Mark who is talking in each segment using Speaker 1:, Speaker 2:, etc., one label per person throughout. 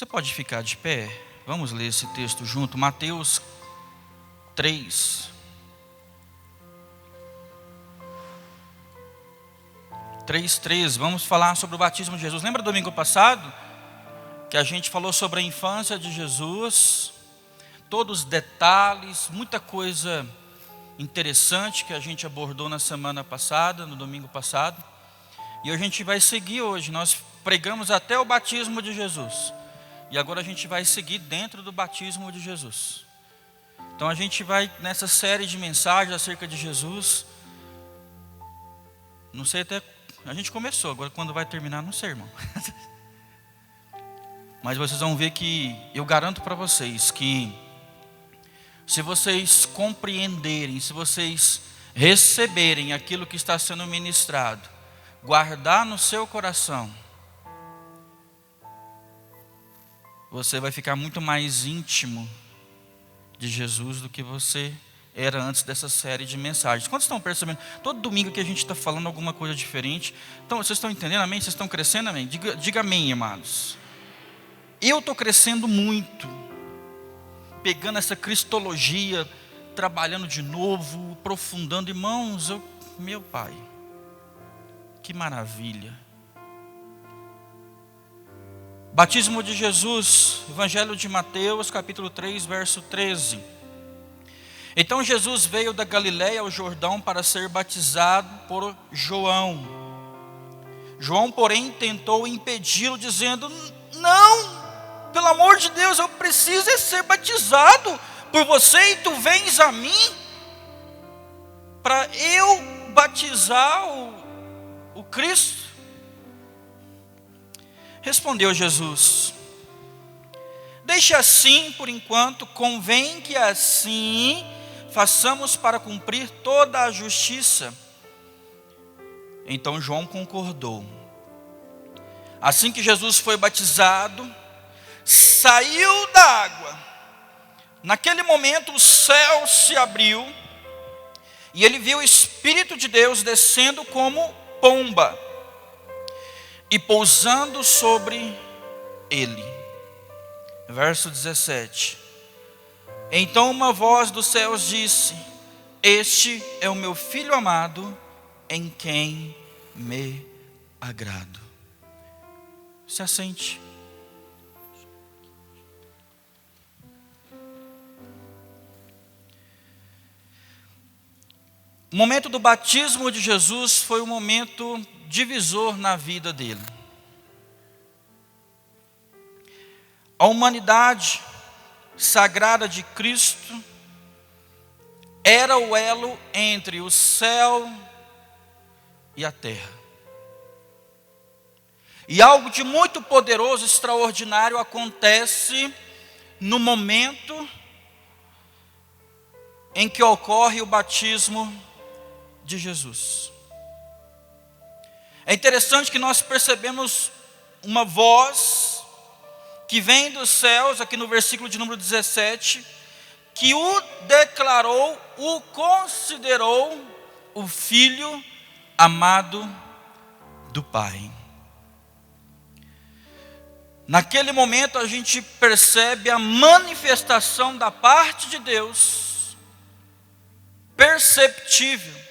Speaker 1: Você pode ficar de pé? Vamos ler esse texto junto. Mateus 3. 3:13. Vamos falar sobre o batismo de Jesus. Lembra domingo passado que a gente falou sobre a infância de Jesus? Todos os detalhes, muita coisa interessante que a gente abordou na semana passada, no domingo passado. E a gente vai seguir hoje. Nós pregamos até o batismo de Jesus. E agora a gente vai seguir dentro do batismo de Jesus. Então a gente vai nessa série de mensagens acerca de Jesus. Não sei até... A gente começou, agora quando vai terminar, não sei, irmão. Mas vocês vão ver que eu garanto para vocês que se vocês compreenderem, se vocês receberem aquilo que está sendo ministrado, guardar no seu coração, você vai ficar muito mais íntimo de Jesus do que você era antes dessa série de mensagens. Quantos estão percebendo? Todo domingo que a gente está falando alguma coisa diferente. Então, vocês estão entendendo, amém? Vocês estão crescendo, amém? Diga amém, amados. Eu estou crescendo muito, pegando essa cristologia, trabalhando de novo, aprofundando. Irmãos, meu Pai, que maravilha. Batismo de Jesus, Evangelho de Mateus, capítulo 3, verso 13. Então Jesus veio da Galiléia ao Jordão para ser batizado por João. João, porém, tentou impedi-lo, dizendo: não, pelo amor de Deus, eu preciso ser batizado por você e tu vens a mim para eu batizar o Cristo? Respondeu Jesus: deixe assim por enquanto, convém que assim façamos para cumprir toda a justiça. Então João concordou. Assim que Jesus foi batizado, saiu da água. Naquele momento o céu se abriu e ele viu o Espírito de Deus descendo como pomba e pousando sobre ele. Verso 17. Então uma voz dos céus disse: este é o meu Filho amado, em quem me agrado. Se assente. O momento do batismo de Jesus foi um momento divisor na vida dele. A humanidade sagrada de Cristo era o elo entre o céu e a terra. E algo de muito poderoso, extraordinário acontece no momento em que ocorre o batismo de Jesus. É interessante que nós percebemos uma voz que vem dos céus, aqui no versículo de número 17, que o declarou, o considerou o Filho amado do Pai. Naquele momento a gente percebe a manifestação da parte de Deus, perceptível.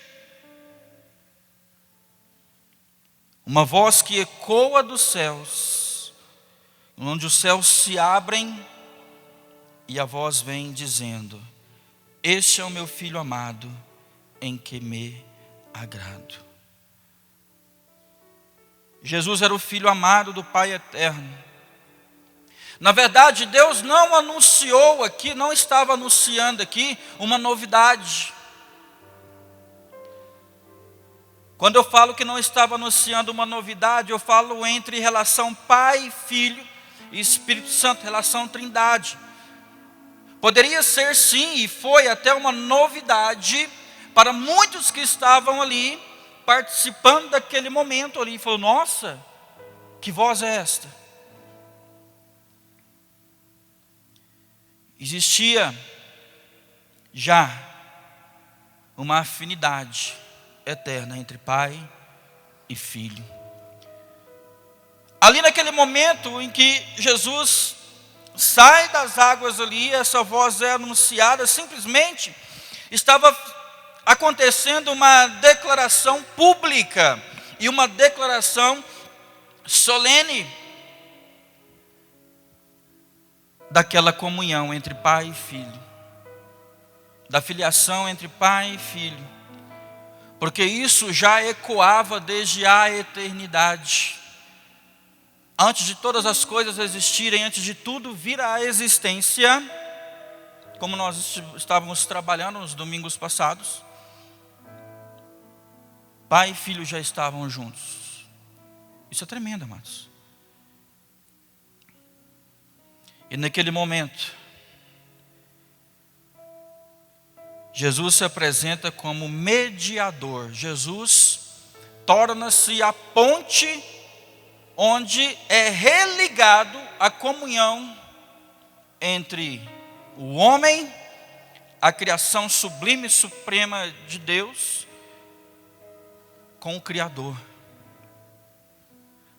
Speaker 1: Uma voz que ecoa dos céus, onde os céus se abrem e a voz vem dizendo: este é o meu Filho amado, em que me agrado. Jesus era o Filho amado do Pai eterno. Na verdade, Deus não anunciou aqui, não estava anunciando aqui uma novidade. Quando eu falo que não estava anunciando uma novidade, eu falo entre relação Pai, Filho e Espírito Santo, relação Trindade. Poderia ser sim, e foi até uma novidade para muitos que estavam ali, participando daquele momento ali. Falou: nossa, que voz é esta? Existia já uma afinidade eterna entre Pai e Filho. Ali naquele momento em que Jesus sai das águas ali, essa voz é anunciada, simplesmente estava acontecendo uma declaração pública e uma declaração solene daquela comunhão entre pai e filho, da filiação entre pai e filho, porque isso já ecoava desde a eternidade. Antes de todas as coisas existirem, antes de tudo vir à existência, como nós estávamos trabalhando nos domingos passados, pai e filho já estavam juntos. Isso é tremendo, amados. E naquele momento, Jesus se apresenta como mediador. Jesus torna-se a ponte onde é religado a comunhão entre o homem, a criação sublime e suprema de Deus, com o Criador.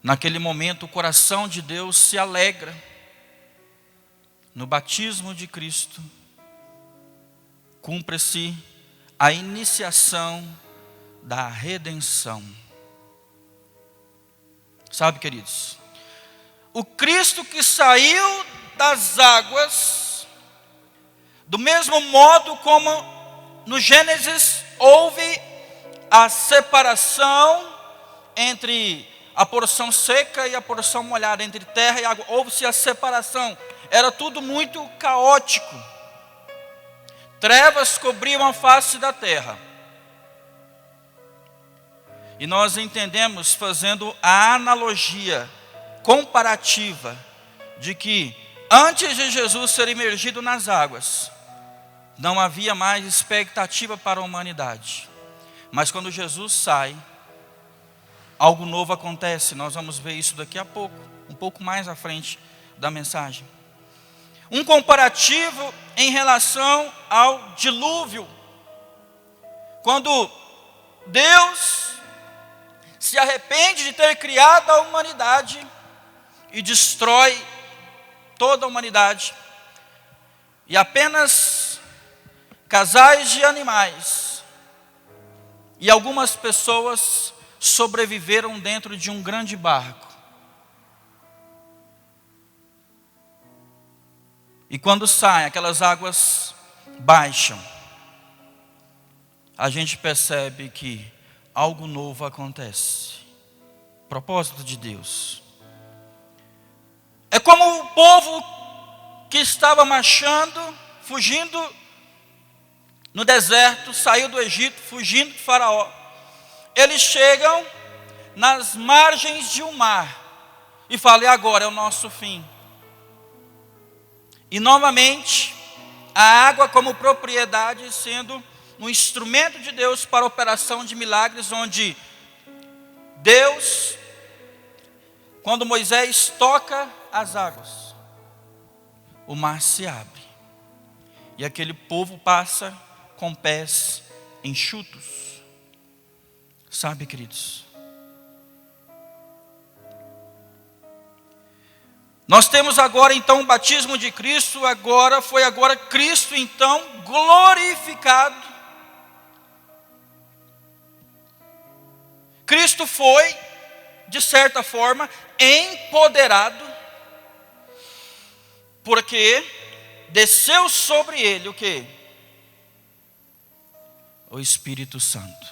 Speaker 1: Naquele momento, o coração de Deus se alegra. No batismo de Cristo, cumpre-se a iniciação da redenção. Sabe, queridos, o Cristo que saiu das águas, do mesmo modo como no Gênesis houve a separação entre a porção seca e a porção molhada, entre terra e água, houve-se a separação, era tudo muito caótico, trevas cobriam a face da terra. E nós entendemos, fazendo a analogia comparativa, de que antes de Jesus ser imergido nas águas, não havia mais expectativa para a humanidade. Mas quando Jesus sai, algo novo acontece. Nós vamos ver isso daqui a pouco, um pouco mais à frente da mensagem. Um comparativo em relação ao dilúvio. Quando Deus se arrepende de ter criado a humanidade e destrói toda a humanidade, e apenas casais de animais e algumas pessoas sobreviveram dentro de um grande barco. E quando saem, aquelas águas baixam, a gente percebe que algo novo acontece. Propósito de Deus. É como o povo que estava marchando, fugindo no deserto, saiu do Egito, fugindo de Faraó. Eles chegam nas margens de um mar e falam: e agora é o nosso fim. E novamente, a água como propriedade sendo um instrumento de Deus para a operação de milagres, onde Deus, quando Moisés toca as águas, o mar se abre. E aquele povo passa com pés enxutos. Sabe, queridos? Nós temos agora então o batismo de Cristo, foi agora Cristo então glorificado. Cristo foi, de certa forma, empoderado, porque desceu sobre ele o quê? O Espírito Santo.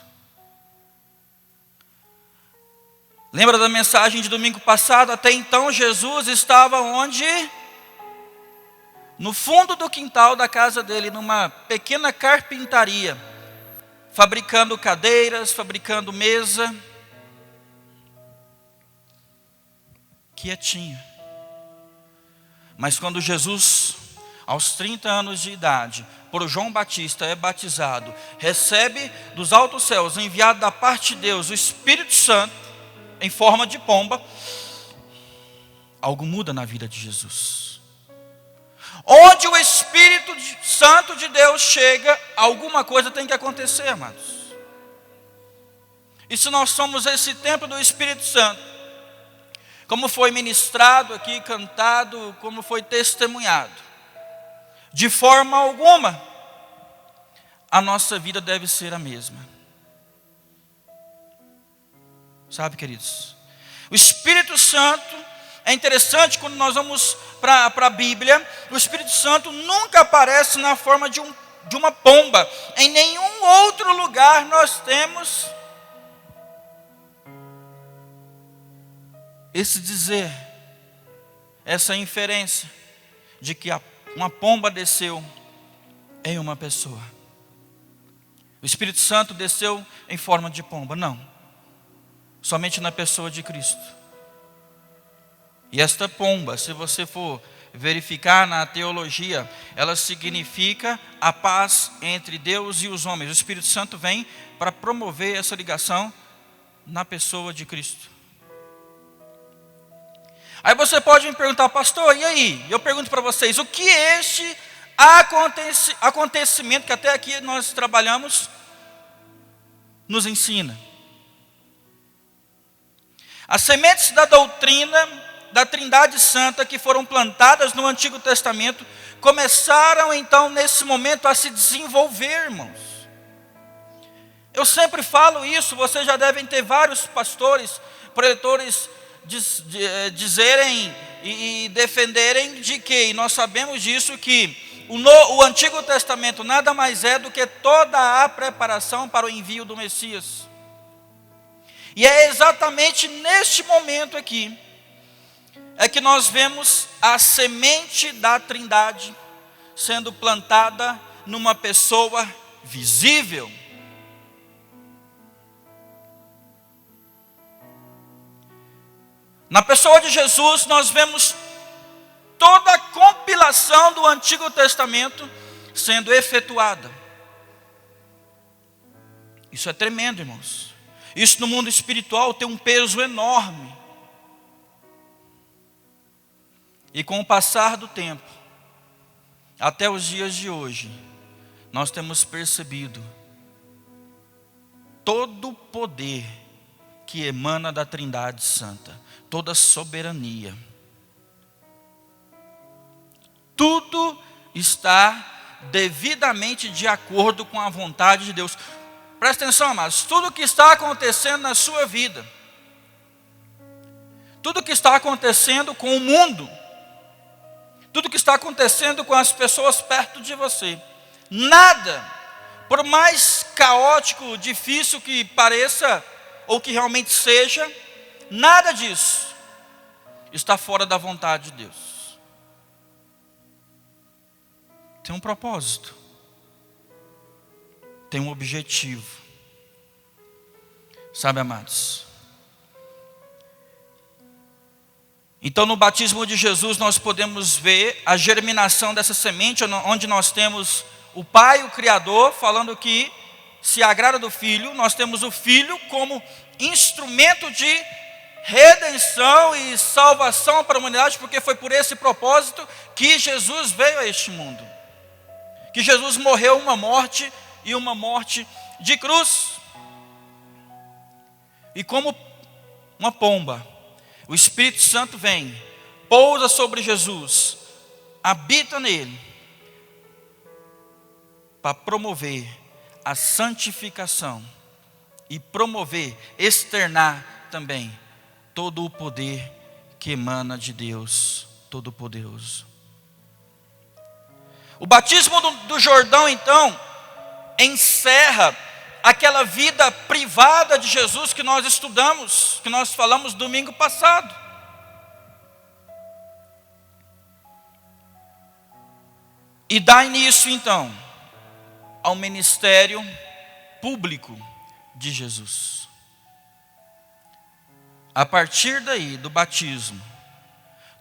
Speaker 1: Lembra da mensagem de domingo passado? Até então Jesus estava onde? No fundo do quintal da casa dele, numa pequena carpintaria, fabricando cadeiras, fabricando mesa. Quietinho. Mas quando Jesus, aos 30 anos de idade, por João Batista é batizado, recebe dos altos céus, enviado da parte de Deus, o Espírito Santo, em forma de pomba, algo muda na vida de Jesus. Onde o Espírito Santo de Deus chega, alguma coisa tem que acontecer, amados. E se nós somos esse templo do Espírito Santo, como foi ministrado aqui, cantado, como foi testemunhado. De forma alguma, a nossa vida deve ser a mesma. Sabe, queridos? O Espírito Santo, é interessante quando nós vamos para a Bíblia, o Espírito Santo nunca aparece na forma de uma pomba. Em nenhum outro lugar nós temos esse dizer, essa inferência de que uma pomba desceu em uma pessoa. O Espírito Santo desceu em forma de pomba, não. Somente na pessoa de Cristo. E esta pomba, se você for verificar na teologia, ela significa a paz entre Deus e os homens. O Espírito Santo vem para promover essa ligação na pessoa de Cristo. Aí você pode me perguntar, pastor, e aí? Eu pergunto para vocês, o que este acontecimento que até aqui nós trabalhamos nos ensina? As sementes da doutrina da Trindade Santa que foram plantadas no Antigo Testamento começaram então nesse momento a se desenvolver, irmãos. Eu sempre falo isso, vocês já devem ter vários pastores, preletores dizerem e defenderem de que, e nós sabemos disso, que o Antigo Testamento nada mais é do que toda a preparação para o envio do Messias. E é exatamente neste momento aqui, é que nós vemos a semente da Trindade sendo plantada numa pessoa visível. Na pessoa de Jesus, nós vemos toda a compilação do Antigo Testamento sendo efetuada. Isso é tremendo, irmãos. Isso no mundo espiritual tem um peso enorme. E com o passar do tempo, até os dias de hoje, nós temos percebido todo o poder que emana da Trindade Santa, toda a soberania. Tudo está devidamente de acordo com a vontade de Deus. Presta atenção, amados, tudo que está acontecendo na sua vida, tudo que está acontecendo com o mundo, tudo que está acontecendo com as pessoas perto de você, nada, por mais caótico, difícil que pareça, ou que realmente seja, nada disso está fora da vontade de Deus. Tem um propósito, tem um objetivo. Sabe, amados? Então, no batismo de Jesus, nós podemos ver a germinação dessa semente, onde nós temos o Pai, o Criador, falando que se agrada do Filho. Nós temos o Filho como instrumento de redenção e salvação para a humanidade, porque foi por esse propósito que Jesus veio a este mundo. Que Jesus morreu uma morte, e uma morte de cruz. E como uma pomba, o Espírito Santo vem, pousa sobre Jesus, habita nele, para promover a santificação e promover, externar também todo o poder que emana de Deus Todo-Poderoso. O batismo do Jordão, então, encerra aquela vida privada de Jesus que nós estudamos, que nós falamos domingo passado. E dá início, então, ao ministério público de Jesus. A partir daí, do batismo,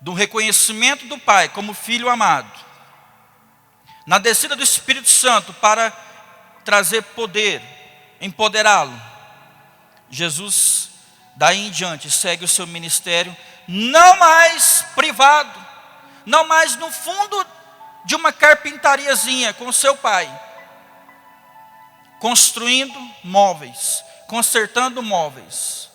Speaker 1: do reconhecimento do Pai como Filho amado, na descida do Espírito Santo para trazer poder, empoderá-lo, Jesus, daí em diante, segue o seu ministério, não mais privado, não mais no fundo de uma carpintariazinha com seu pai, construindo móveis, consertando móveis.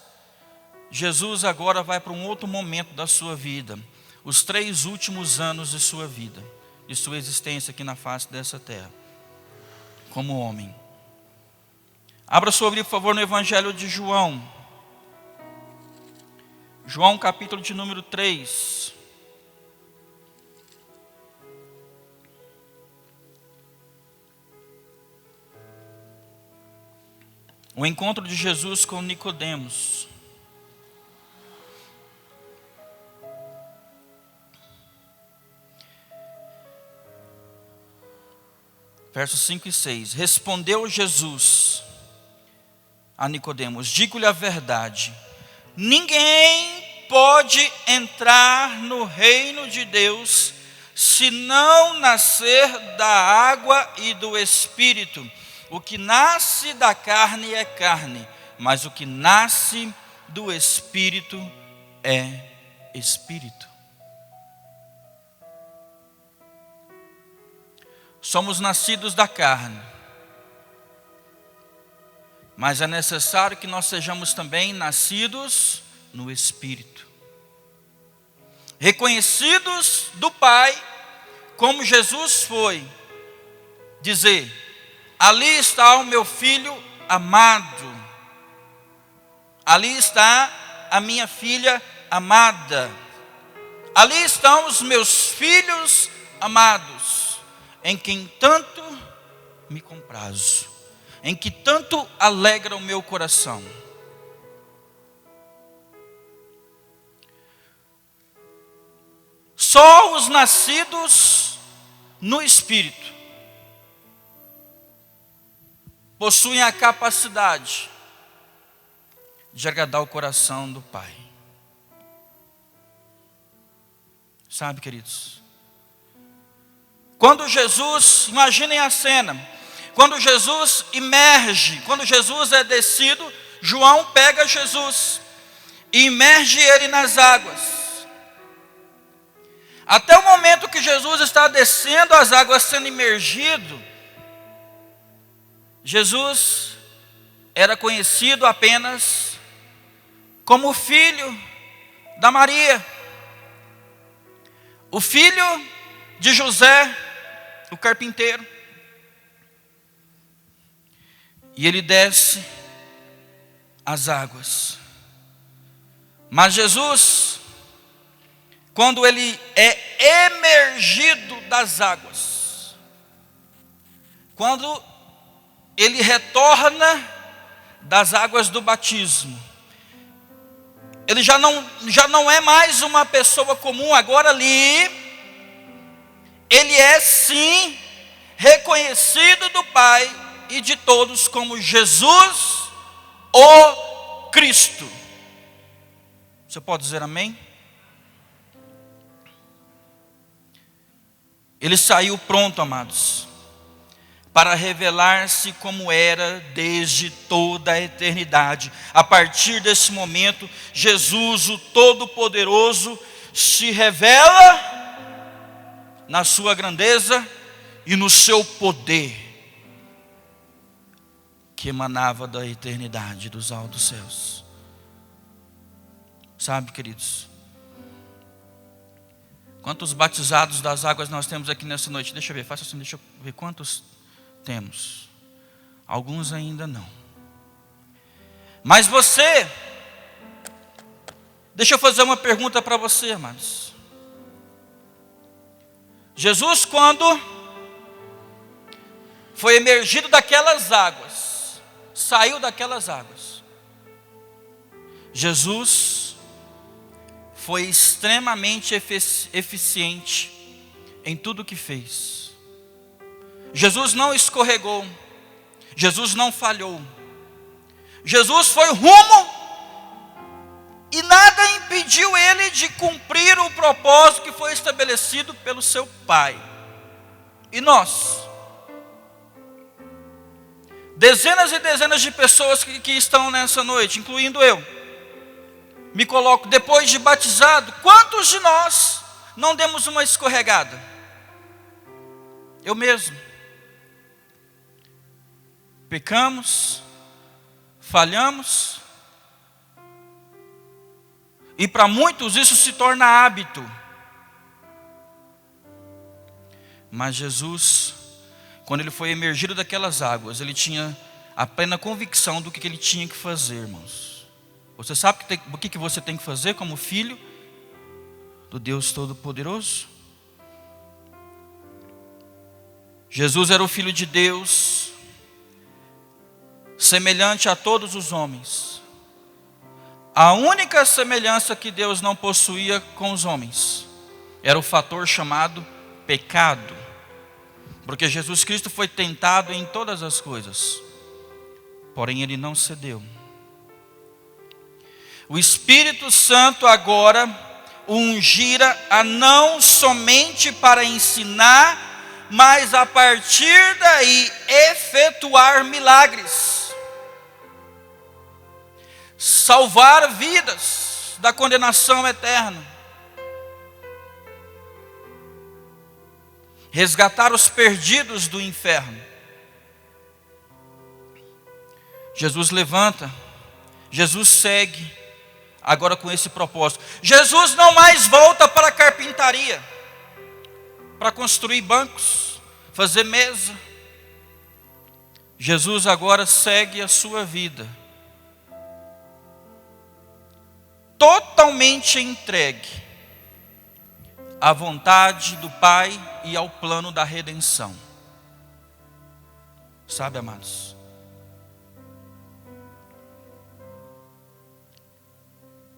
Speaker 1: Jesus agora vai para um outro momento da sua vida. Os 3 últimos anos de sua vida, de sua existência aqui na face dessa terra, como homem. Abra sua Bíblia, por favor, no Evangelho de João. João, capítulo de número 3. O encontro de Jesus com Nicodemos. Versos 5 e 6. Respondeu Jesus a Nicodemos: digo-lhe a verdade, ninguém pode entrar no reino de Deus se não nascer da água e do Espírito. O que nasce da carne é carne, mas o que nasce do Espírito é Espírito. Somos nascidos da carne, mas é necessário que nós sejamos também nascidos no Espírito. Reconhecidos do Pai, como Jesus foi, dizer: ali está o meu filho amado, ali está a minha filha amada, ali estão os meus filhos amados, em quem tanto me comprazo, em que tanto alegra o meu coração. Só os nascidos no Espírito possuem a capacidade de agradar o coração do Pai. Sabe, queridos? Quando Jesus, imaginem a cena, quando Jesus emerge, quando Jesus é descido, João pega Jesus e imerge ele nas águas. Até o momento que Jesus está descendo as águas, sendo imergido, Jesus era conhecido apenas como filho da Maria, o filho de José, o carpinteiro. E ele desce as águas. Mas Jesus, quando ele é emergido das águas, quando ele retorna das águas do batismo, ele já não é mais uma pessoa comum. Agora ali, ele é sim reconhecido do Pai e de todos como Jesus, o Cristo. Você pode dizer amém? Ele saiu pronto, amados, para revelar-se como era desde toda a eternidade. A partir desse momento, Jesus, o Todo-Poderoso, se revela na sua grandeza e no seu poder, que emanava da eternidade, dos altos céus. Sabe, queridos, quantos batizados das águas nós temos aqui nessa noite? Deixa eu ver, faça assim, deixa eu ver quantos temos. Alguns ainda não. Mas você, deixa eu fazer uma pergunta para você, amados. Jesus, quando foi emergido daquelas águas, saiu daquelas águas, Jesus foi extremamente eficiente em tudo o que fez. Jesus não escorregou, Jesus não falhou, Jesus foi rumo e nada impediu ele de cumprir o propósito que foi estabelecido pelo seu Pai. E nós, dezenas e dezenas de pessoas que estão nessa noite, incluindo eu, me coloco, depois de batizado, quantos de nós não demos uma escorregada? Eu mesmo. Pecamos, falhamos, E para muitos isso se torna hábito. Mas Jesus, quando ele foi emergido daquelas águas, ele tinha a plena convicção do que ele tinha que fazer, irmãos. Você sabe o que você tem que fazer como filho do Deus Todo-Poderoso? Jesus era o Filho de Deus, semelhante a todos os homens. A única semelhança que Deus não possuía com os homens era o fator chamado pecado. Porque Jesus Cristo foi tentado em todas as coisas, porém ele não cedeu. O Espírito Santo agora o ungira a não somente para ensinar, mas a partir daí efetuar milagres, salvar vidas da condenação eterna, resgatar os perdidos do inferno. Jesus levanta, Jesus segue, agora com esse propósito. Jesus não mais volta para a carpintaria, para construir bancos, fazer mesa. Jesus agora segue a sua vida, totalmente entregue à vontade do Pai e ao plano da redenção. Sabe, amados?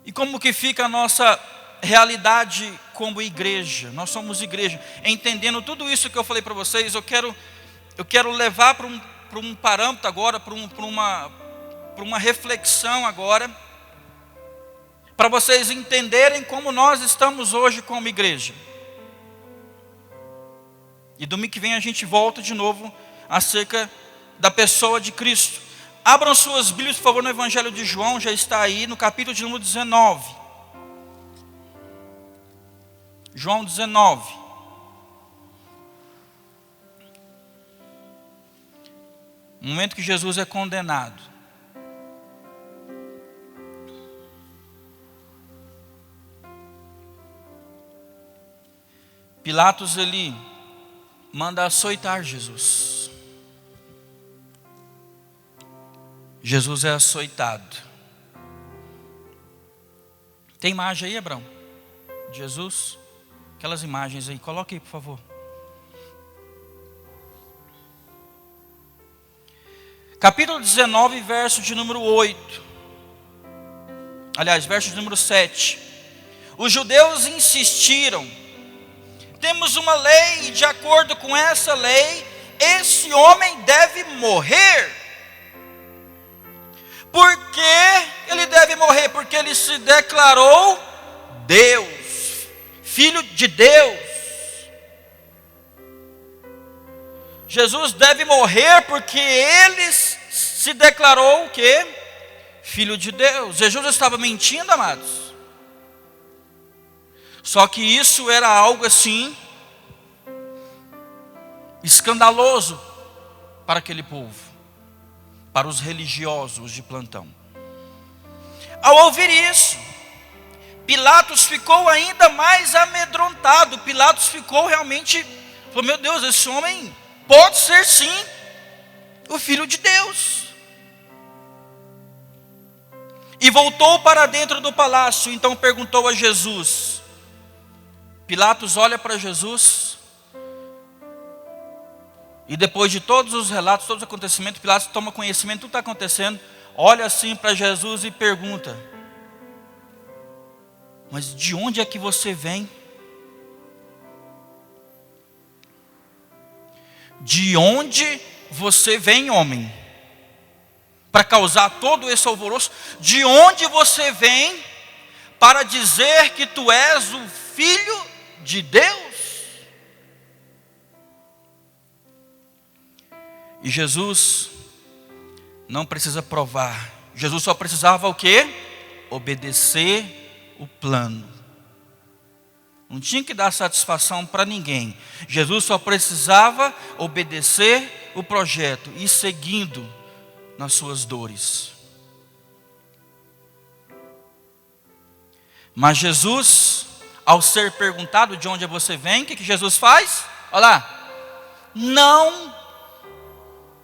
Speaker 1: E como que fica a nossa realidade como igreja? Nós somos igreja. Entendendo tudo isso que eu falei para vocês, eu quero levar para um parâmetro agora, para uma reflexão agora, para vocês entenderem como nós estamos hoje como igreja. E domingo que vem a gente volta de novo acerca da pessoa de Cristo. Abram suas Bíblias, por favor, no Evangelho de João, já está aí, no capítulo de número 19. João 19. No momento que Jesus é condenado. Pilatos, ele manda açoitar Jesus. Jesus é açoitado. Tem imagem aí, Abraão? Jesus? Aquelas imagens aí, coloque aí, por favor. Capítulo 19, verso de número 8. Aliás, verso de número 7. Os judeus insistiram: temos uma lei, e de acordo com essa lei, esse homem deve morrer. Por que ele deve morrer? Porque ele se declarou Deus, Filho de Deus. Jesus deve morrer porque ele se declarou o quê? Filho de Deus. Jesus estava mentindo, amados? Só que isso era algo assim escandaloso para aquele povo, para os religiosos de plantão. Ao ouvir isso, Pilatos ficou ainda mais amedrontado. Pilatos ficou realmente, falou: meu Deus, esse homem pode ser sim o Filho de Deus. E voltou para dentro do palácio, então perguntou a Jesus. Pilatos olha para Jesus, e depois de todos os relatos, todos os acontecimentos, Pilatos toma conhecimento de tudo que está acontecendo, olha assim para Jesus e pergunta: mas de onde é que você vem? De onde você vem, homem? Para causar todo esse alvoroço? De onde você vem para dizer que tu és o Filho de Deus? E Jesus não precisa provar. Jesus só precisava o quê? Obedecer o plano. Não tinha que dar satisfação para ninguém. Jesus só precisava obedecer o projeto e seguindo nas suas dores. Mas Jesus, ao ser perguntado de onde você vem, o que Jesus faz? Olha lá, não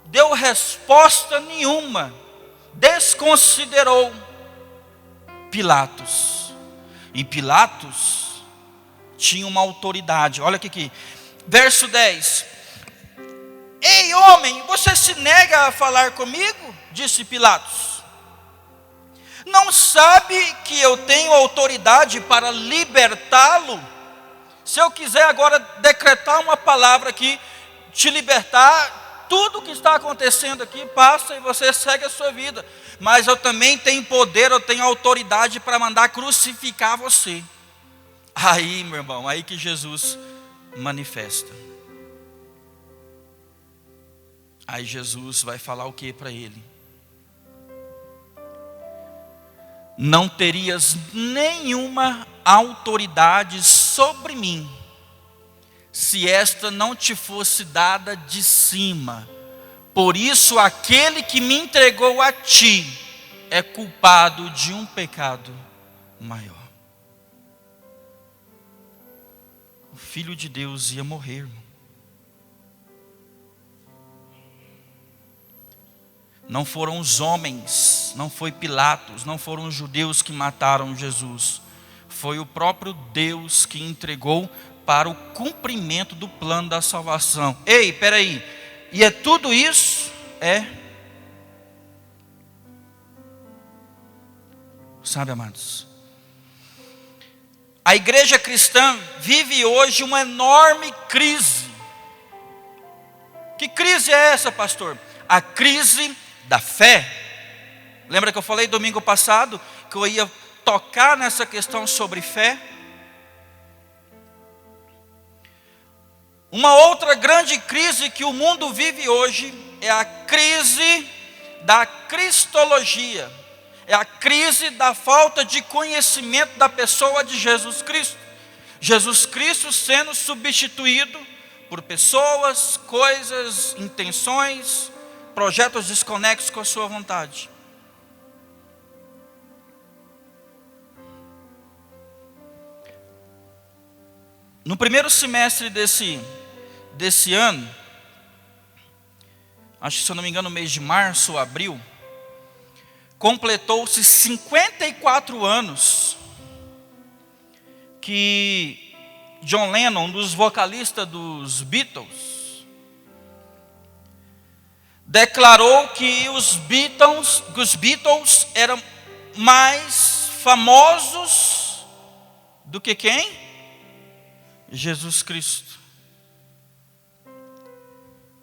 Speaker 1: deu resposta nenhuma, desconsiderou Pilatos. E Pilatos tinha uma autoridade. Olha aqui, verso 10. Ei, homem, você se nega a falar comigo? Disse Pilatos. Não sabe que eu tenho autoridade para libertá-lo? Se eu quiser agora decretar uma palavra aqui, te libertar, tudo o que está acontecendo aqui passa e você segue a sua vida. Mas eu também tenho poder, eu tenho autoridade para mandar crucificar você. Aí, meu irmão, aí que Jesus manifesta. Aí Jesus vai falar o que para ele? Não terias nenhuma autoridade sobre mim, se esta não te fosse dada de cima. Por isso aquele que me entregou a ti é culpado de um pecado maior. O Filho de Deus ia morrer, irmão. Não foram os homens, não foi Pilatos, não foram os judeus que mataram Jesus. Foi o próprio Deus que entregou para o cumprimento do plano da salvação. Ei, peraí, e é tudo isso? É. Sabe, amados, a igreja cristã vive hoje uma enorme crise. Que crise é essa, pastor? A crise da fé. Lembra que eu falei domingo passado que eu ia tocar nessa questão sobre fé? Uma outra grande crise que o mundo vive hoje é a crise da cristologia. É a crise da falta de conhecimento da pessoa de Jesus Cristo. Jesus Cristo sendo substituído por pessoas, coisas, intenções, projetos desconexos com a sua vontade. No primeiro semestre desse ano, acho que se eu não me engano no mês de março ou abril, completou-se 54 anos que John Lennon, um dos vocalistas dos Beatles, declarou que os Beatles eram mais famosos do que quem? Jesus Cristo.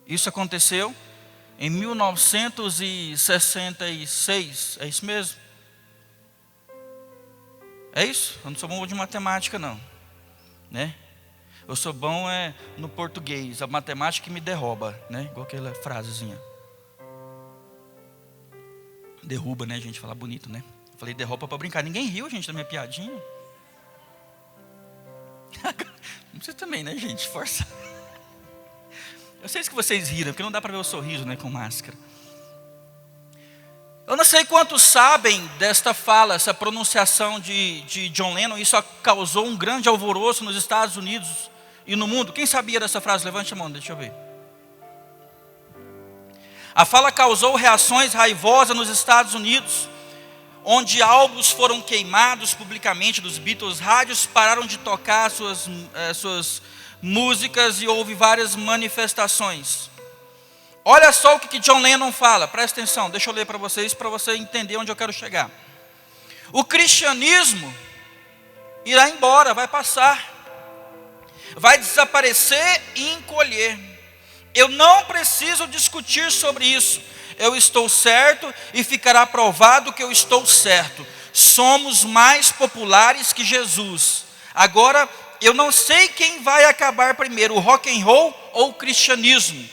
Speaker 1: Isso aconteceu em 1966, é isso mesmo? É isso? Eu não sou bom de matemática não, né? Eu sou bom no português, a matemática que me derruba, né? Igual aquela frasezinha. Derruba, né, gente? Falar bonito, né? Eu falei derruba para brincar. Ninguém riu, gente, da minha piadinha. Não precisa também, né, gente? Força. Eu sei que vocês riram, porque não dá para ver o sorriso, né, com máscara. Eu não sei quantos sabem desta fala, essa pronunciação de John Lennon. Isso causou um grande alvoroço nos Estados Unidos e no mundo. Quem sabia dessa frase? Levante a mão, deixa eu ver. A fala causou reações raivosas nos Estados Unidos, onde álbuns foram queimados publicamente dos Beatles, rádios pararam de tocar suas músicas e houve várias manifestações. Olha só o que John Lennon fala, presta atenção, deixa eu ler para você entender onde eu quero chegar. O cristianismo irá embora, vai passar, vai desaparecer e encolher. Eu não preciso discutir sobre isso. Eu estou certo e ficará provado que eu estou certo. Somos mais populares que Jesus. Agora, eu não sei quem vai acabar primeiro, o rock and roll ou o cristianismo.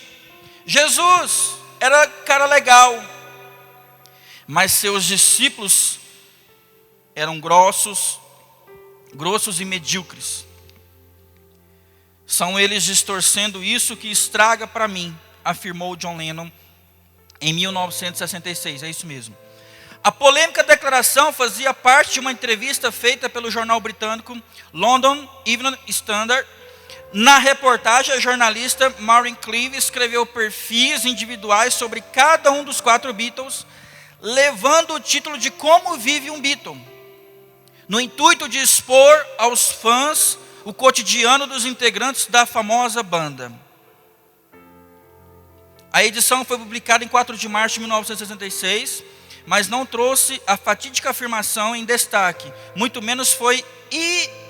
Speaker 1: Jesus era cara legal, mas seus discípulos eram grossos e medíocres. São eles distorcendo isso que estraga para mim, afirmou John Lennon em 1966, é isso mesmo. A polêmica declaração fazia parte de uma entrevista feita pelo jornal britânico London Evening Standard. Na reportagem, a jornalista Maureen Cleave escreveu perfis individuais sobre cada um dos 4 Beatles, levando o título de Como Vive um Beatle, no intuito de expor aos fãs o cotidiano dos integrantes da famosa banda. A edição foi publicada em 4 de março de 1966, mas não trouxe a fatídica afirmação em destaque, muito menos foi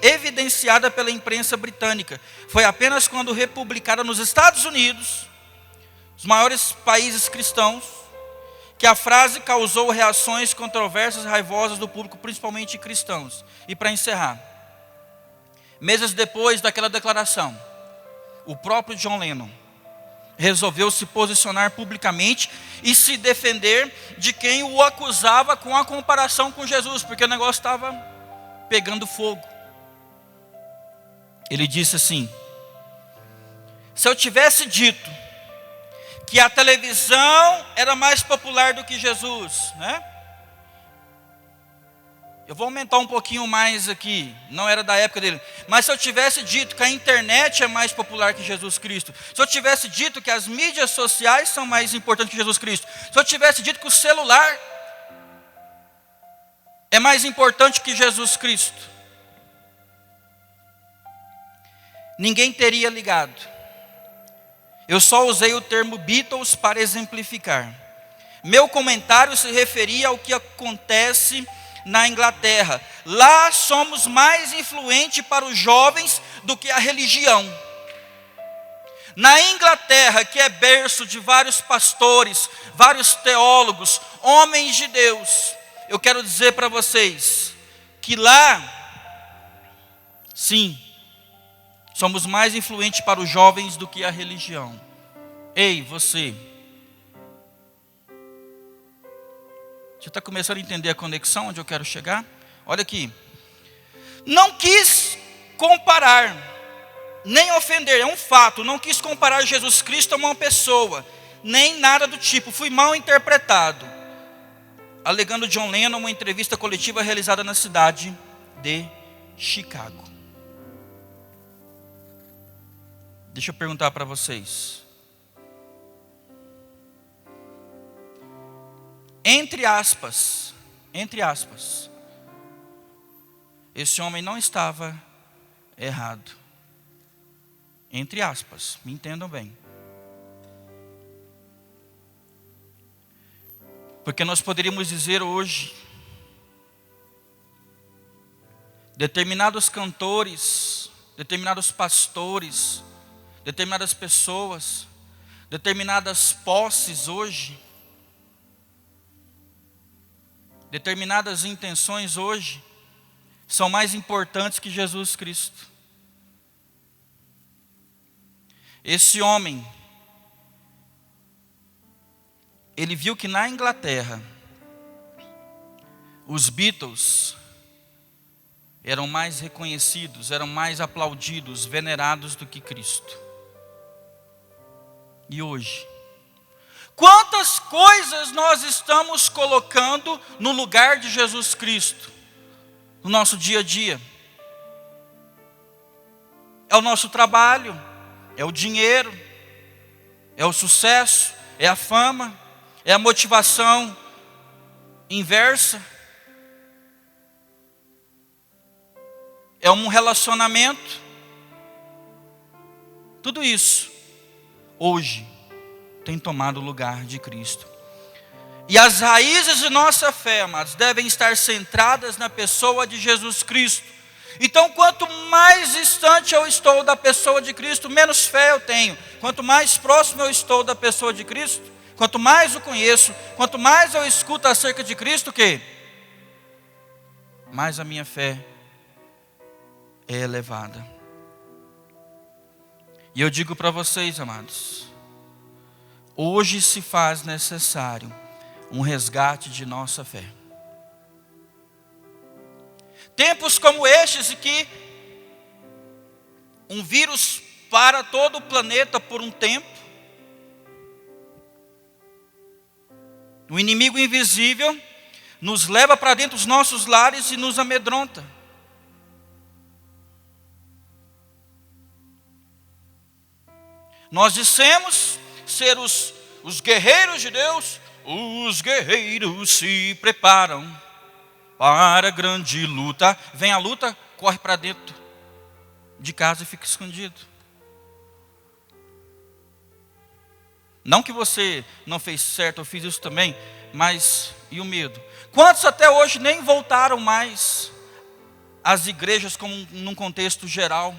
Speaker 1: evidenciada pela imprensa britânica. Foi apenas quando republicada nos Estados Unidos, os maiores países cristãos, que a frase causou reações controversas e raivosas do público, principalmente cristãos. E para encerrar, meses depois daquela declaração, o próprio John Lennon resolveu se posicionar publicamente e se defender de quem o acusava com a comparação com Jesus, porque o negócio estava pegando fogo. Ele disse assim: se eu tivesse dito que a televisão era mais popular do que Jesus, né? Eu vou aumentar um pouquinho mais aqui, não era da época dele. Mas se eu tivesse dito que a internet é mais popular que Jesus Cristo, se eu tivesse dito que as mídias sociais são mais importantes que Jesus Cristo, se eu tivesse dito que o celular é mais importante que Jesus Cristo, ninguém teria ligado. Eu só usei o termo Beatles para exemplificar. Meu comentário se referia ao que acontece na Inglaterra. Lá somos mais influentes para os jovens do que a religião. Na Inglaterra, que é berço de vários pastores, vários teólogos, homens de Deus, eu quero dizer para vocês que lá, sim, somos mais influentes para os jovens do que a religião. Ei, você está começando a entender a conexão onde eu quero chegar? Olha aqui. Não quis comparar, nem ofender, é um fato. Não quis comparar Jesus Cristo a uma pessoa, nem nada do tipo. Fui mal interpretado, alegando John Lennon, uma entrevista coletiva realizada na cidade de Chicago. Deixa eu perguntar para vocês. Entre aspas, esse homem não estava errado. Entre aspas, me entendam bem. Porque nós poderíamos dizer hoje, determinados cantores, determinados pastores, determinadas pessoas, determinadas posses hoje, determinadas intenções hoje, são mais importantes que Jesus Cristo. Esse homem, ele viu que na Inglaterra, os Beatles eram mais reconhecidos, eram mais aplaudidos, venerados do que Cristo. E hoje, quantas coisas nós estamos colocando no lugar de Jesus Cristo, no nosso dia a dia? É o nosso trabalho, é o dinheiro, é o sucesso, é a fama, é a motivação inversa, é um relacionamento. Tudo isso, hoje, tem tomado o lugar de Cristo. E as raízes de nossa fé, amados, devem estar centradas na pessoa de Jesus Cristo. Então, quanto mais distante eu estou da pessoa de Cristo, menos fé eu tenho. Quanto mais próximo eu estou da pessoa de Cristo, quanto mais o conheço, quanto mais eu escuto acerca de Cristo, mais a minha fé é elevada. E eu digo para vocês, amados, hoje se faz necessário um resgate de nossa fé. Tempos como estes em que um vírus para todo o planeta por um tempo, o inimigo invisível nos leva para dentro dos nossos lares e nos amedronta. Nós dissemos ser os guerreiros de Deus. Os guerreiros se preparam para a grande luta. Vem a luta, corre para dentro de casa e fica escondido. Não que você não fez certo, eu fiz isso também, mas e o medo? Quantos até hoje nem voltaram mais às igrejas como num contexto geral?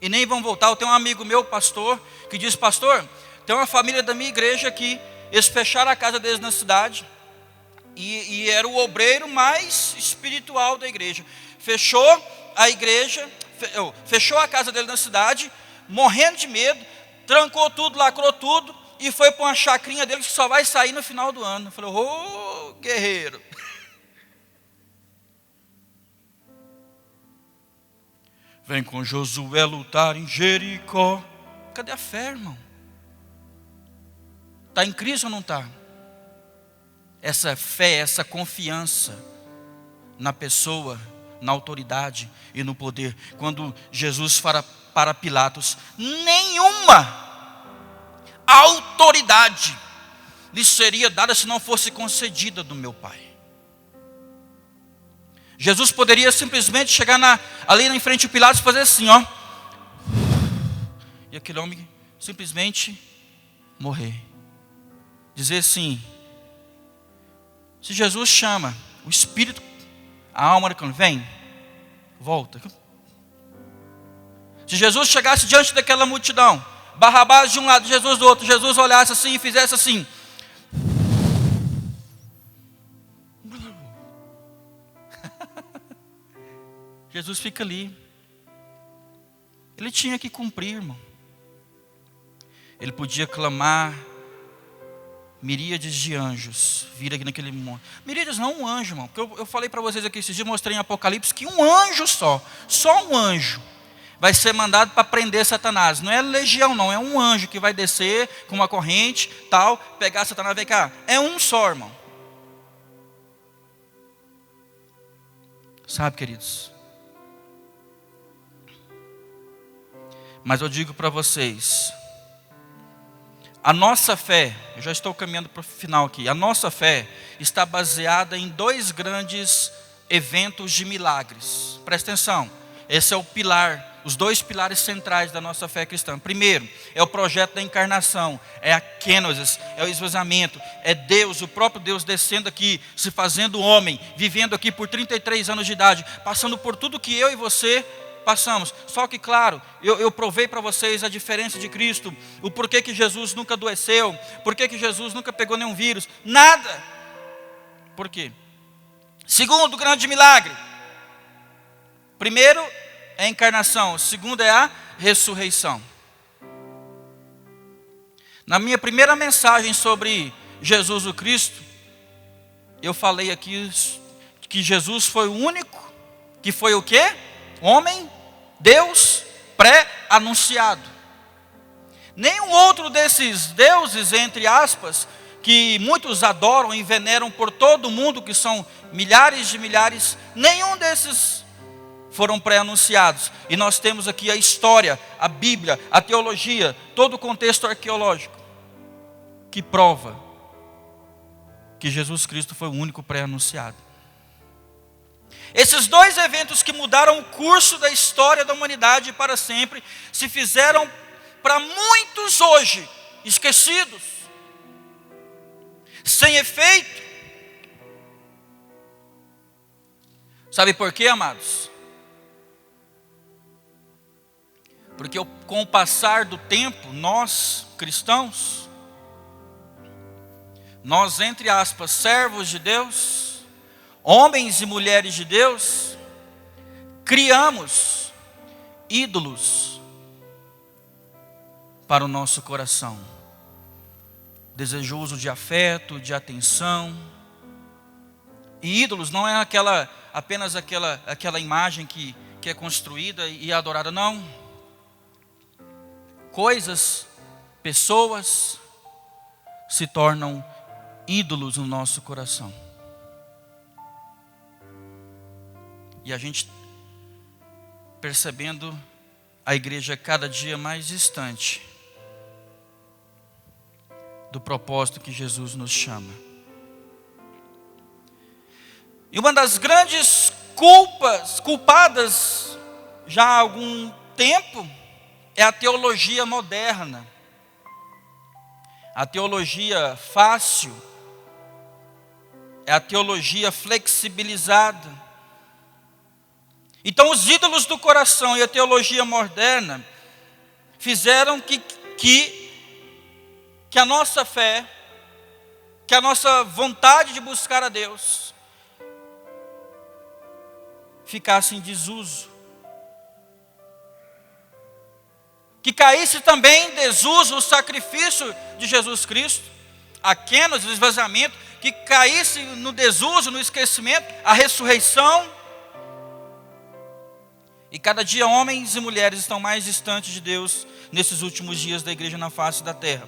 Speaker 1: E nem vão voltar. Eu tenho um amigo meu, pastor, que diz: pastor, tem uma família da minha igreja que eles fecharam a casa deles na cidade, e era o obreiro mais espiritual da igreja. Fechou a igreja, fechou a casa dele na cidade, morrendo de medo, trancou tudo, lacrou tudo, e foi para uma chacrinha dele que só vai sair no final do ano. Eu falei: ô guerreiro. Vem com Josué lutar em Jericó. Cadê a fé, irmão? Está em crise ou não está? Essa fé, essa confiança na pessoa, na autoridade e no poder. Quando Jesus fala para Pilatos: nenhuma autoridade lhe seria dada se não fosse concedida do meu Pai. Jesus poderia simplesmente chegar ali em frente de Pilatos e fazer assim, ó. E aquele homem simplesmente morrer. Dizer assim: se Jesus chama o espírito, a alma, vem, volta. Se Jesus chegasse diante daquela multidão, Barrabás de um lado, Jesus do outro, Jesus olhasse assim e fizesse assim: Jesus fica ali. Ele tinha que cumprir, irmão. Ele podia clamar, miríades de anjos vir aqui naquele monte. Miríades não, um anjo, irmão. Porque eu falei para vocês aqui esses dias, mostrei em Apocalipse, que um anjo só um anjo vai ser mandado para prender Satanás. Não é legião não, é um anjo que vai descer com uma corrente, tal, pegar Satanás, vem cá. É um só, irmão. Sabe, queridos? Mas eu digo para vocês, a nossa fé, eu já estou caminhando para o final aqui, a nossa fé está baseada em dois grandes eventos de milagres. Presta atenção, esse é o pilar, os dois pilares centrais da nossa fé cristã. Primeiro, é o projeto da encarnação, é a kenosis, é o esvaziamento, é Deus, o próprio Deus descendo aqui, se fazendo homem, vivendo aqui por 33 anos de idade, passando por tudo que eu e você passamos. Só que claro, eu provei para vocês a diferença de Cristo, o porquê que Jesus nunca adoeceu, porquê que Jesus nunca pegou nenhum vírus, nada. Por quê? Segundo grande milagre, primeiro é a encarnação, o segundo é a ressurreição. Na minha primeira mensagem sobre Jesus o Cristo, eu falei aqui que Jesus foi o único que foi o quê? Homem, Deus pré-anunciado. Nenhum outro desses deuses, entre aspas, que muitos adoram e veneram por todo o mundo, que são milhares de milhares, nenhum desses foram pré-anunciados. E nós temos aqui a história, a Bíblia, a teologia, todo o contexto arqueológico, que prova que Jesus Cristo foi o único pré-anunciado. Esses dois eventos que mudaram o curso da história da humanidade para sempre, se fizeram para muitos hoje esquecidos, sem efeito. Sabe por quê, amados? Porque com o passar do tempo, nós, cristãos, nós, entre aspas, servos de Deus, homens e mulheres de Deus, criamos ídolos para o nosso coração, desejoso de afeto, de atenção. E ídolos não é apenas aquela imagem que é construída e adorada, não. Coisas, pessoas se tornam ídolos no nosso coração. E a gente percebendo a igreja cada dia mais distante do propósito que Jesus nos chama. E uma das grandes culpadas já há algum tempo é a teologia moderna. A teologia fácil, é a teologia flexibilizada. Então os ídolos do coração e a teologia moderna fizeram que a nossa fé, que a nossa vontade de buscar a Deus ficasse em desuso. Que caísse também em desuso o sacrifício de Jesus Cristo, a quenos, o esvaziamento, que caísse no desuso, no esquecimento, a ressurreição. E cada dia homens e mulheres estão mais distantes de Deus nesses últimos dias da igreja na face da terra.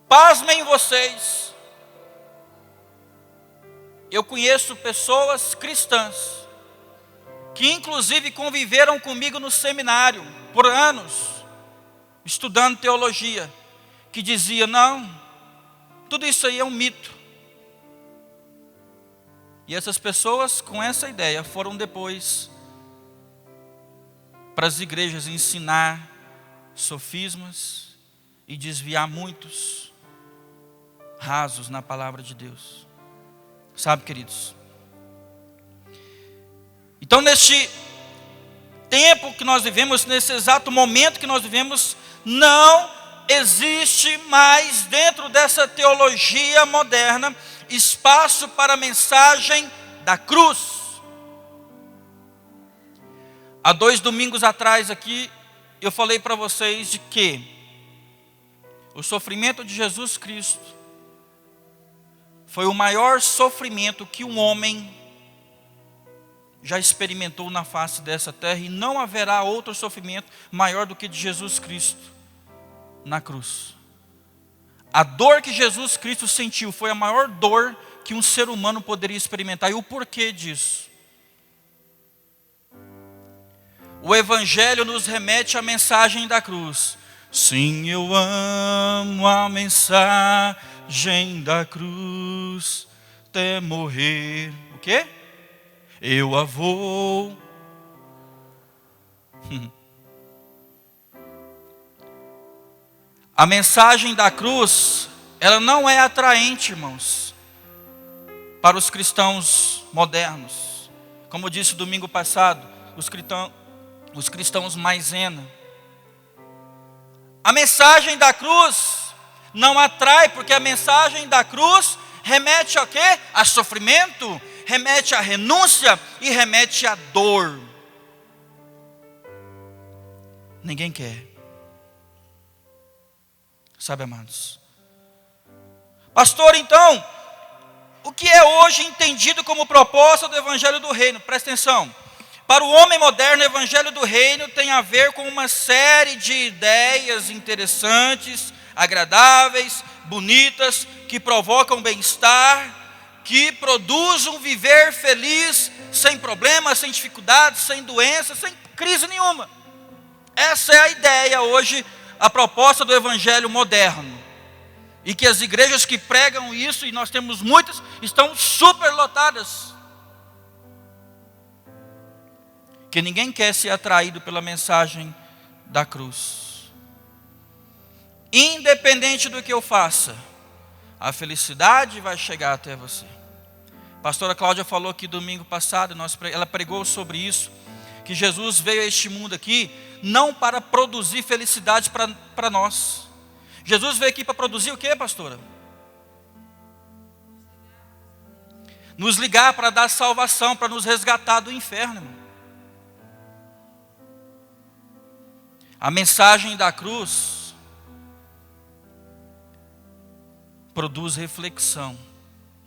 Speaker 1: Pasmem vocês, eu conheço pessoas cristãs que inclusive conviveram comigo no seminário por anos, estudando teologia, que dizia: não, tudo isso aí é um mito. E essas pessoas com essa ideia foram depois para as igrejas ensinar sofismas e desviar muitos rasos na palavra de Deus. Sabe, queridos? Então, neste tempo que nós vivemos, nesse exato momento que nós vivemos, não existe mais dentro dessa teologia moderna espaço para a mensagem da cruz. Há 2 domingos atrás aqui, eu falei para vocês de que o sofrimento de Jesus Cristo foi o maior sofrimento que um homem já experimentou na face dessa terra, e não haverá outro sofrimento maior do que de Jesus Cristo na cruz. A dor que Jesus Cristo sentiu foi a maior dor que um ser humano poderia experimentar. E o porquê disso? O Evangelho nos remete à mensagem da cruz. Sim, eu amo a mensagem da cruz, até morrer. O quê? Eu a vou. A mensagem da cruz, ela não é atraente, irmãos, para os cristãos modernos. Como eu disse domingo passado, os cristãos maisena. A mensagem da cruz não atrai, porque a mensagem da cruz remete a quê? A sofrimento, remete à renúncia e remete à dor. Ninguém quer. Sabe, amados? Pastor, então, o que é hoje entendido como proposta do Evangelho do Reino? Presta atenção. Para o homem moderno, o Evangelho do Reino tem a ver com uma série de ideias interessantes, agradáveis, bonitas, que provocam bem-estar, que produzem um viver feliz, sem problemas, sem dificuldades, sem doenças, sem crise nenhuma. Essa é a ideia hoje, a proposta do Evangelho moderno. E que as igrejas que pregam isso, e nós temos muitas, estão superlotadas. Que ninguém quer ser atraído pela mensagem da cruz. Independente do que eu faça, a felicidade vai chegar até você. A pastora Cláudia falou aqui domingo passado, ela pregou sobre isso, que Jesus veio a este mundo aqui, não para produzir felicidade para nós. Jesus veio aqui para produzir o quê, pastora? Nos ligar para dar salvação, para nos resgatar do inferno, irmão. A mensagem da cruz produz reflexão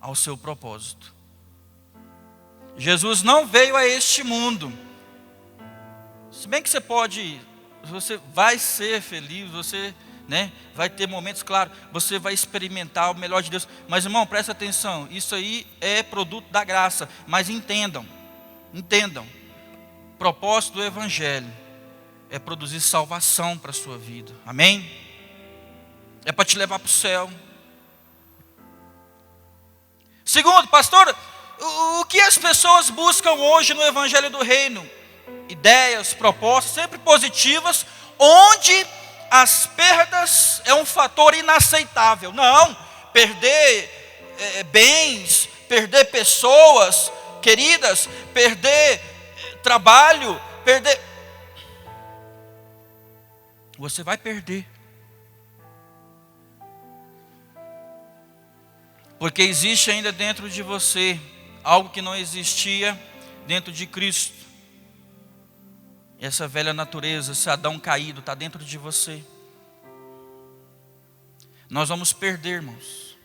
Speaker 1: ao seu propósito. Jesus não veio a este mundo. Se bem que você vai ser feliz, você né? Vai ter momentos, claro, você vai experimentar o melhor de Deus. Mas, irmão, presta atenção, isso aí é produto da graça. Mas entendam, o propósito do Evangelho é produzir salvação para a sua vida. Amém? É para te levar para o céu. Segundo, pastor, o que as pessoas buscam hoje no Evangelho do Reino? Ideias, propostas, sempre positivas, onde as perdas é um fator inaceitável. Não, perder bens, perder pessoas queridas, perder trabalho, perder... Você vai perder. Porque existe ainda dentro de você algo que não existia dentro de Cristo. Essa velha natureza, esse Adão caído está dentro de você. Nós vamos perder, irmãos.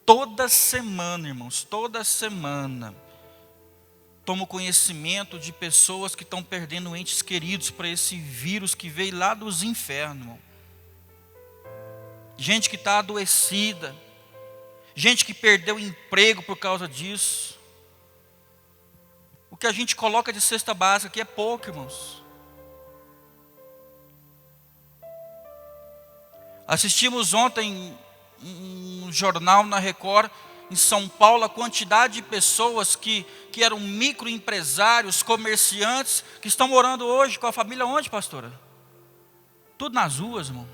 Speaker 1: Toda semana, irmãos, toda semana, tomo conhecimento de pessoas que estão perdendo entes queridos para esse vírus que veio lá dos infernos, irmão. Gente que está adoecida. Gente que perdeu emprego por causa disso. O que a gente coloca de cesta básica aqui é pouco, irmãos. Assistimos ontem um jornal na Record, em São Paulo, a quantidade de pessoas que eram microempresários, comerciantes, que estão morando hoje com a família onde, pastora? Tudo nas ruas, irmão.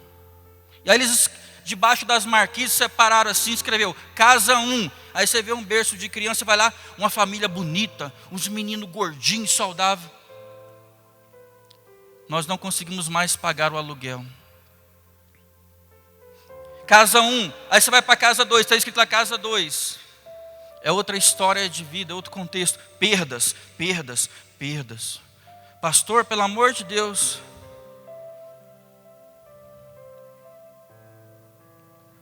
Speaker 1: E aí eles, debaixo das marquises, separaram assim, escreveu, casa 1. Aí você vê um berço de criança, vai lá, uma família bonita, uns meninos gordinhos, saudáveis. Nós não conseguimos mais pagar o aluguel. Casa 1, aí você vai para casa 2, está escrito lá casa 2. É outra história de vida, outro contexto. Perdas, perdas, perdas. Pastor, pelo amor de Deus.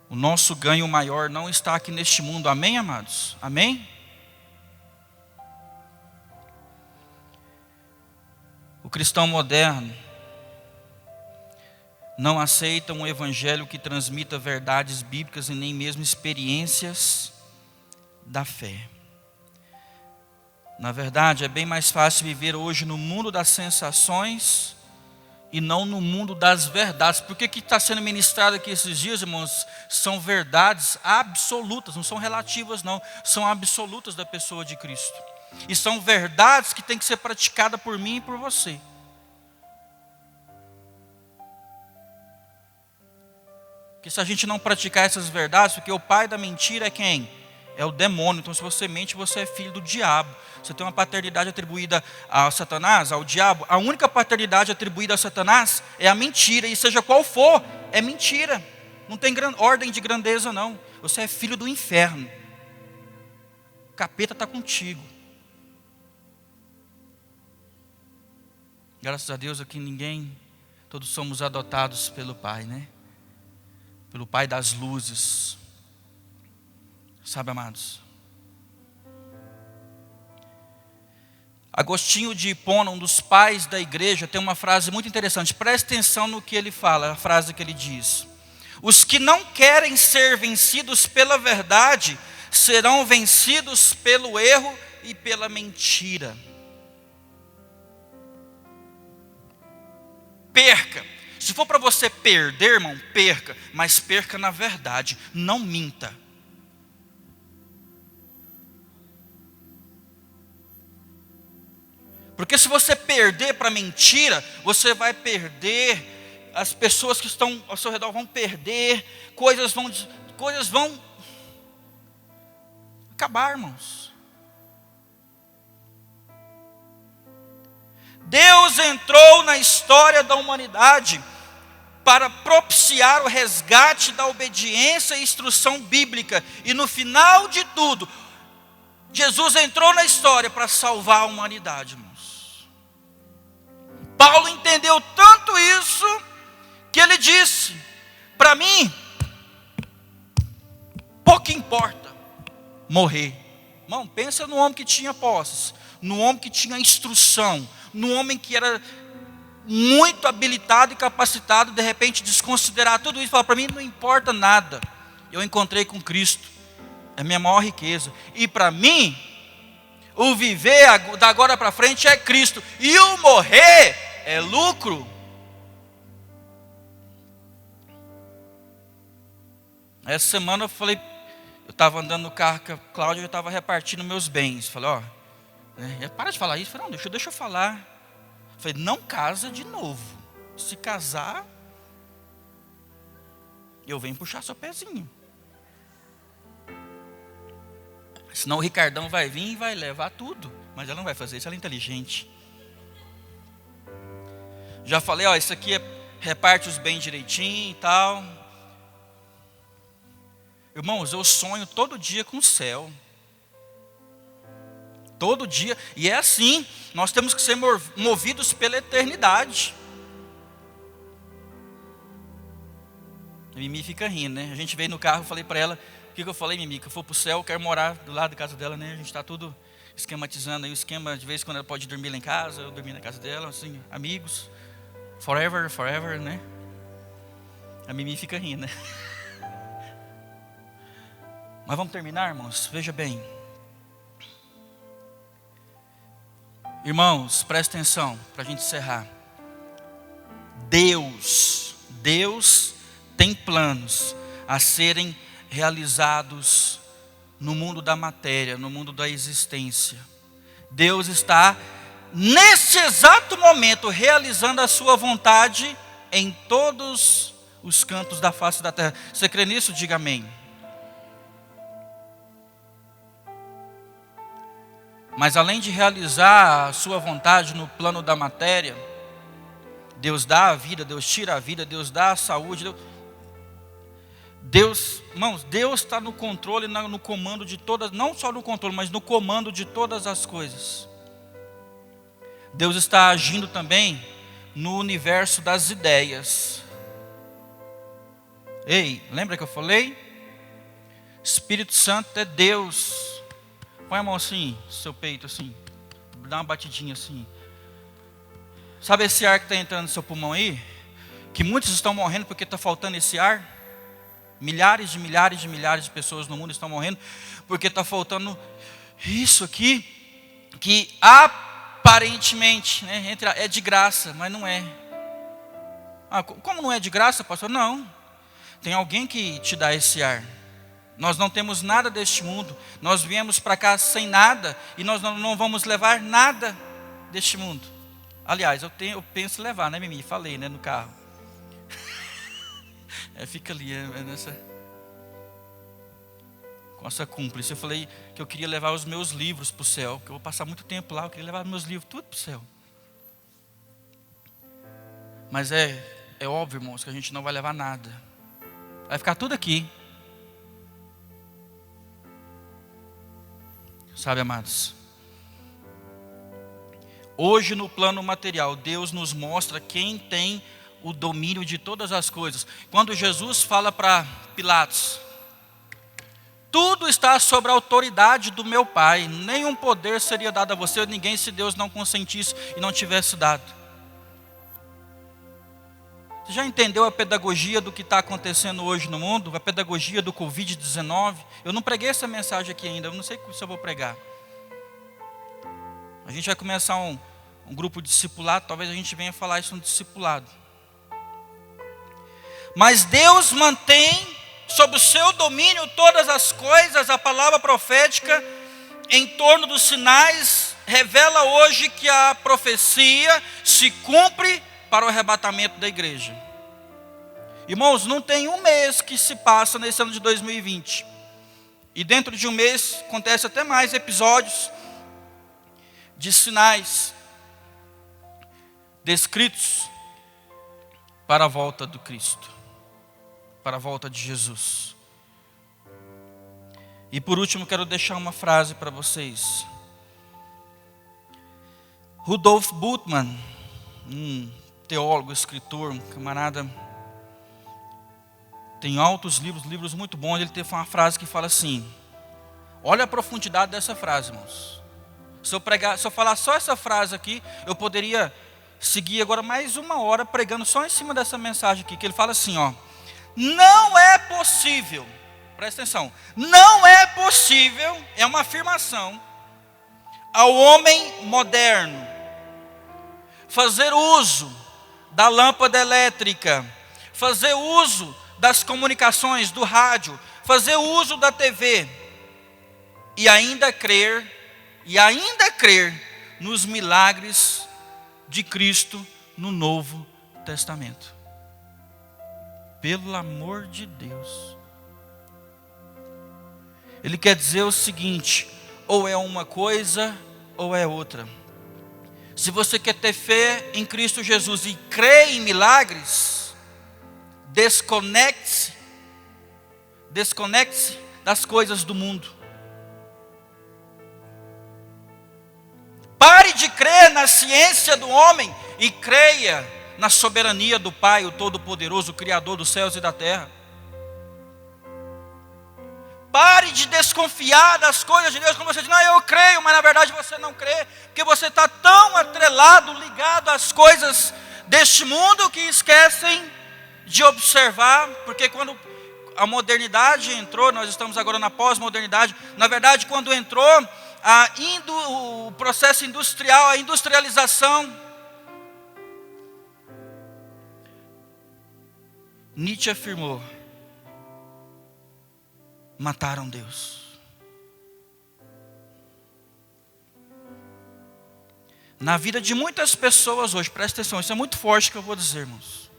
Speaker 1: O nosso ganho maior não está aqui neste mundo, amém, amados? Amém? O cristão moderno não aceita um evangelho que transmita verdades bíblicas e nem mesmo experiências da fé. Na verdade, é bem mais fácil viver hoje no mundo das sensações e não no mundo das verdades. Porque o que está sendo ministrado aqui esses dias, irmãos, são verdades absolutas, não são relativas não, são absolutas da pessoa de Cristo. E são verdades que têm que ser praticadas por mim e por você. Porque se a gente não praticar essas verdades, porque o pai da mentira é quem? É o demônio. Então se você mente, você é filho do diabo. Você tem uma paternidade atribuída a Satanás, ao diabo. A única paternidade atribuída a Satanás é a mentira. E seja qual for, é mentira. Não tem ordem de grandeza não. Você é filho do inferno. O capeta está contigo. Graças a Deus aqui ninguém, todos somos adotados pelo Pai, né? Pelo Pai das luzes. Sabe, amados? Agostinho de Hipona, um dos pais da igreja, tem uma frase muito interessante. Preste atenção no que ele fala, a frase que ele diz. Os que não querem ser vencidos pela verdade, serão vencidos pelo erro e pela mentira. Perca. Se for para você perder, irmão, perca. Mas perca na verdade, não minta. Porque se você perder para mentira, você vai perder, as pessoas que estão ao seu redor vão perder, coisas vão acabar, irmãos. Deus entrou na história da humanidade para propiciar o resgate da obediência e instrução bíblica. E no final de tudo, Jesus entrou na história para salvar a humanidade, irmãos. Paulo entendeu tanto isso, que ele disse, para mim, pouco importa morrer. Irmão, pensa no homem que tinha posses, no homem que tinha instrução, no homem que era muito habilitado e capacitado, de repente desconsiderar tudo isso e falar, para mim não importa nada. Eu encontrei com Cristo, é a minha maior riqueza. E para mim, o viver da agora para frente é Cristo. E o morrer é lucro. Essa semana eu estava andando no carro com a Cláudia e eu estava repartindo meus bens. Falei, ó, para de falar isso. Falei, não, deixa eu falar. Falei, não casa de novo. Se casar, eu venho puxar seu pezinho. Senão o Ricardão vai vir e vai levar tudo. Mas ela não vai fazer isso, ela é inteligente. Já falei, ó, isso aqui reparte os bens direitinho e tal. Irmãos, eu sonho todo dia com o céu. Todo dia. E é assim, nós temos que ser movidos pela eternidade. A Mimi fica rindo, né? A gente veio no carro, eu falei para ela, o que eu falei, Mimi? Que eu for para o céu, eu quero morar do lado da casa dela, né? A gente está tudo esquematizando aí o esquema, de vez em quando ela pode dormir lá em casa, eu dormir na casa dela, assim, amigos. Forever, forever, né? A Mimi fica rindo, né? Mas vamos terminar, irmãos? Veja bem. Irmãos, presta atenção, para a gente encerrar. Deus tem planos a serem realizados no mundo da matéria, no mundo da existência. Deus está, nesse exato momento, realizando a sua vontade em todos os cantos da face da terra. Você crê nisso? Diga amém. Mas além de realizar a sua vontade no plano da matéria, Deus dá a vida, Deus tira a vida, Deus dá a saúde. Irmãos, Deus está no controle, no comando de todas, não só no controle, mas no comando de todas as coisas. Deus está agindo também no universo das ideias. Ei, lembra que eu falei? Espírito Santo é Deus. Põe a mão assim, seu peito assim, dá uma batidinha assim. Sabe esse ar que está entrando no seu pulmão aí? Que muitos estão morrendo porque está faltando esse ar. Milhares de pessoas no mundo estão morrendo porque está faltando isso aqui, que aparentemente, né, é de graça, mas não é. Como não é de graça, pastor? Não, tem alguém que te dá esse ar. Nós não temos nada deste mundo. Nós viemos para cá sem nada e nós não vamos levar nada deste mundo. Aliás, eu penso em levar, né, Mimi? Falei, né, no carro. Fica ali, com essa cúmplice. Eu falei que eu queria levar os meus livros para o céu, que eu vou passar muito tempo lá, eu queria levar meus livros tudo para o céu. Mas é óbvio, irmãos, que a gente não vai levar nada. Vai ficar tudo aqui. Sabe, amados? Hoje no plano material, Deus nos mostra quem tem o domínio de todas as coisas. Quando Jesus fala para Pilatos, tudo está sob a autoridade do meu Pai, nenhum poder seria dado a você, ninguém, se Deus não consentisse e não tivesse dado. Você já entendeu a pedagogia do que está acontecendo hoje no mundo? A pedagogia do Covid-19? Eu não preguei essa mensagem aqui ainda, eu não sei se eu vou pregar. A gente vai começar um grupo de discipulado, talvez a gente venha falar isso no discipulado. Mas Deus mantém sob o seu domínio todas as coisas. A palavra profética em torno dos sinais revela hoje que a profecia se cumpre para o arrebatamento da igreja. Irmãos, não tem um mês que se passa nesse ano de 2020. E dentro de um mês acontece até mais episódios de sinais descritos para a volta do Cristo, para a volta de Jesus. E por último, quero deixar uma frase para vocês. Rudolf Bultmann, teólogo, escritor, um camarada, tem altos livros muito bons. Ele teve uma frase que fala assim, olha a profundidade dessa frase, irmãos. Se eu falar só essa frase aqui, eu poderia seguir agora mais 1 hora pregando só em cima dessa mensagem aqui, que ele fala assim, ó: não é possível, presta atenção, não é possível, é uma afirmação, ao homem moderno fazer uso da lâmpada elétrica, fazer uso das comunicações, do rádio, fazer uso da TV, e ainda crer nos milagres de Cristo no Novo Testamento. Pelo amor de Deus. Ele quer dizer o seguinte: ou é uma coisa ou é outra. Se você quer ter fé em Cristo Jesus e crê em milagres, desconecte-se das coisas do mundo. Pare de crer na ciência do homem e creia na soberania do Pai, o Todo-Poderoso, o Criador dos céus e da terra. Pare de desconfiar das coisas de Deus, quando você diz, não, eu creio, mas na verdade você não crê, porque você está tão atrelado, ligado às coisas deste mundo, que esquecem de observar, porque quando a modernidade entrou, nós estamos agora na pós-modernidade, na verdade quando entrou o processo industrial, a industrialização, Nietzsche afirmou: mataram Deus. Na vida de muitas pessoas hoje, presta atenção, isso é muito forte que eu vou dizer, irmãos.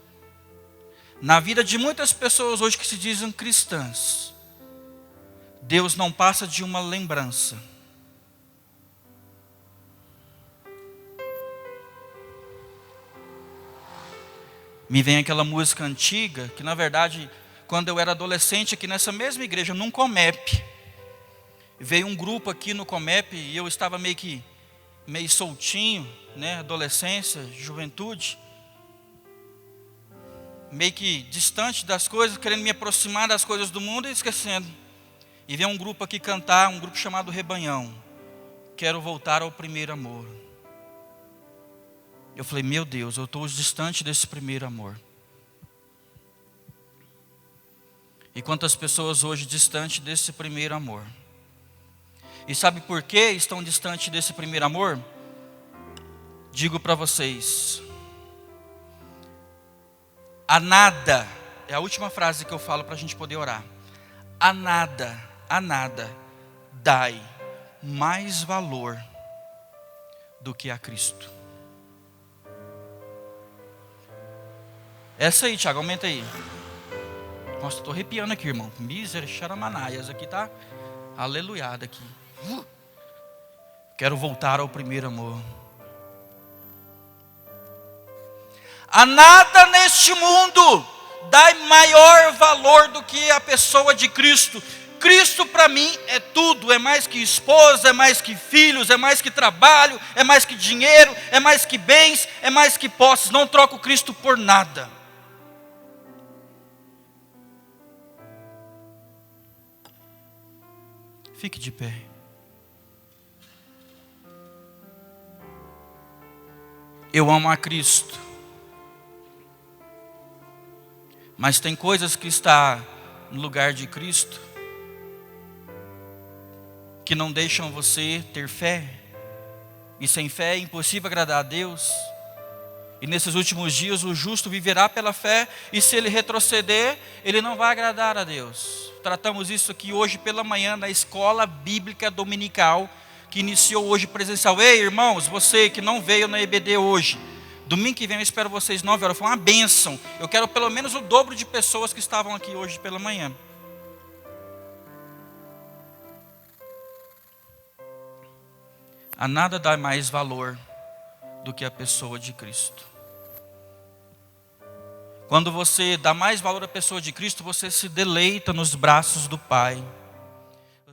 Speaker 1: Na vida de muitas pessoas hoje que se dizem cristãs, Deus não passa de uma lembrança. Me vem aquela música antiga, que na verdade, quando eu era adolescente, aqui nessa mesma igreja, num Comep, veio um grupo aqui no Comep, e eu estava meio soltinho, né, adolescência, juventude, meio que distante das coisas, querendo me aproximar das coisas do mundo e esquecendo. E veio um grupo aqui cantar, um grupo chamado Rebanhão, quero voltar ao primeiro amor. Eu falei, meu Deus, eu estou distante desse primeiro amor. E quantas pessoas hoje distantes desse primeiro amor? E sabe por que estão distantes desse primeiro amor? Digo para vocês, a nada, é a última frase que eu falo para a gente poder orar. A nada dai mais valor do que a Cristo. Essa aí, Thiago, aumenta aí. Nossa, estou arrepiando aqui, irmão. Miser, charamanaias, aqui tá aleluiada aqui. Quero voltar ao primeiro amor. A nada neste mundo dá maior valor do que a pessoa de Cristo. Cristo para mim é tudo, é mais que esposa, é mais que filhos, é mais que trabalho, é mais que dinheiro, é mais que bens, é mais que posses. Não troco Cristo por nada. Fique de pé. Eu amo a Cristo, mas tem coisas que está no lugar de Cristo que não deixam você ter fé, e sem fé é impossível agradar a Deus. E nesses últimos dias o justo viverá pela fé, e se ele retroceder, ele não vai agradar a Deus. Tratamos isso aqui hoje pela manhã na escola bíblica dominical, que iniciou hoje presencial. Ei, irmãos, você que não veio na EBD hoje, domingo que vem eu espero vocês 9 horas, foi uma bênção. Eu quero pelo menos o dobro de pessoas que estavam aqui hoje pela manhã. A nada dá mais valor do que a pessoa de Cristo. Quando você dá mais valor à pessoa de Cristo, você se deleita nos braços do Pai.